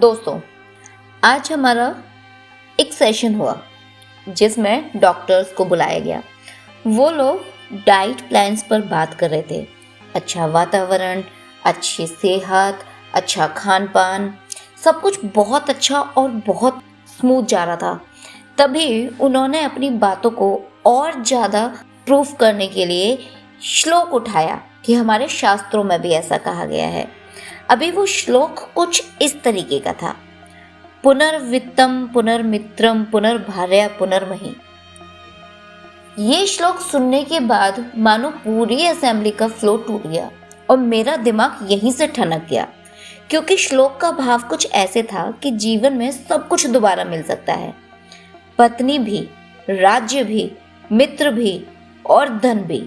दोस्तों, आज हमारा एक सेशन हुआ जिसमें डॉक्टर्स को बुलाया गया। वो लोग डाइट प्लान्स पर बात कर रहे थे। अच्छा वातावरण, अच्छी सेहत, अच्छा खान पान, सब कुछ बहुत अच्छा और बहुत स्मूथ जा रहा था। तभी उन्होंने अपनी बातों को और ज़्यादा प्रूफ करने के लिए श्लोक उठाया कि हमारे शास्त्रों में भी ऐसा कहा गया है। अभी वो श्लोक कुछ इस तरीके का था, पुनर्वित्तम पुनर्मित्रम पुनर्भार्या पुनर्मही। ये श्लोक सुनने के बाद मानो पूरी असेंबली का फ्लो टूट गया और मेरा दिमाग यहीं से ठनक गया, क्योंकि श्लोक का भाव कुछ ऐसे था कि जीवन में सब कुछ दोबारा मिल सकता है। पत्नी भी, राज्य भी, मित्र भी और धन भी।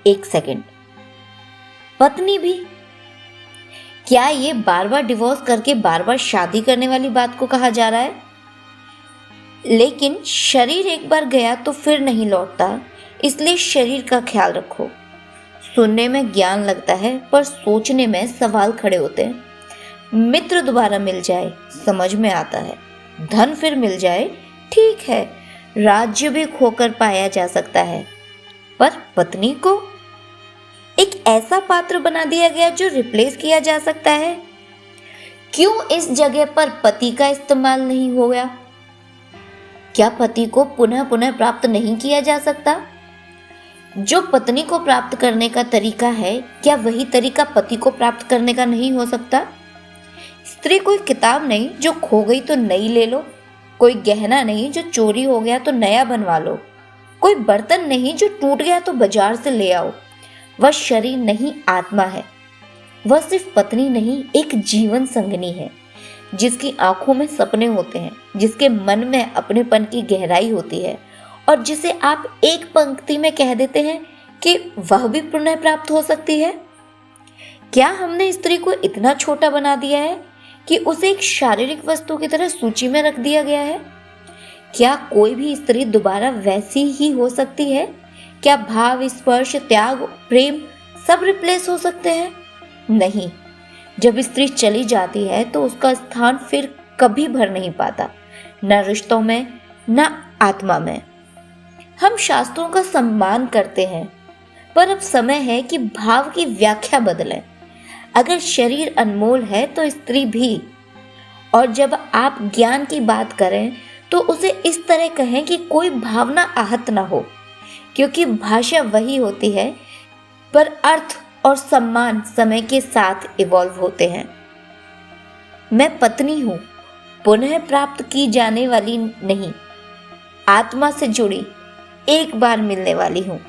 एक सेकंड, पत्नी भी? क्या ये बार बार डिवोर्स करके बार बार शादी करने वाली बात को कहा जा रहा है? लेकिन शरीर एक बार गया तो फिर नहीं लौटता, इसलिए शरीर का ख्याल रखो। सुनने में ज्ञान लगता है पर सोचने में सवाल खड़े होते हैं। मित्र दोबारा मिल जाए समझ में आता है, धन फिर मिल जाए ठीक है, राज्य भी खोकर पाया जा सकता है, पर पत्नी को एक ऐसा पात्र बना दिया गया जो रिप्लेस किया जा सकता है। क्यों इस जगह पर पति का इस्तेमाल नहीं हो गया? क्या पति को पुनः पुनः प्राप्त नहीं किया जा सकता? जो पत्नी को प्राप्त करने का तरीका है, क्या वही तरीका पति को प्राप्त करने का नहीं हो सकता? स्त्री कोई किताब नहीं जो खो गई तो नई ले लो, कोई गहना नहीं जो चोरी हो गया तो नया बनवा लो, कोई बर्तन नहीं जो टूट गया तो बाजार से ले आओ। वह शरीर नहीं, आत्मा है। वह सिर्फ पत्नी नहीं, एक जीवन संगनी है, जिसकी आंखों में सपने होते हैं, जिसके मन में अपनेपन की गहराई होती है और जिसे आप एक पंक्ति में कह देते हैं कि वह भी पुनः प्राप्त हो सकती है। क्या हमने स्त्री को इतना छोटा बना दिया है कि उसे एक शारीरिक वस्तु की तरह सूची में रख दिया गया है? क्या कोई भी स्त्री दोबारा वैसी ही हो सकती है? क्या भाव, स्पर्श, त्याग, प्रेम सब रिप्लेस हो सकते हैं? नहीं। जब स्त्री चली जाती है तो उसका स्थान फिर कभी भर नहीं पाता, न रिश्तों में न आत्मा में। हम शास्त्रों का सम्मान करते हैं, पर अब समय है कि भाव की व्याख्या बदलें। अगर शरीर अनमोल है तो स्त्री भी। और जब आप ज्ञान की बात करें तो उसे इस तरह कहें कि कोई भावना आहत ना हो, क्योंकि भाषा वही होती है, पर अर्थ और सम्मान समय के साथ इवॉल्व होते हैं। मैं पत्नी हूँ, पुनः प्राप्त की जाने वाली नहीं, आत्मा से जुड़ी एक बार मिलने वाली हूँ।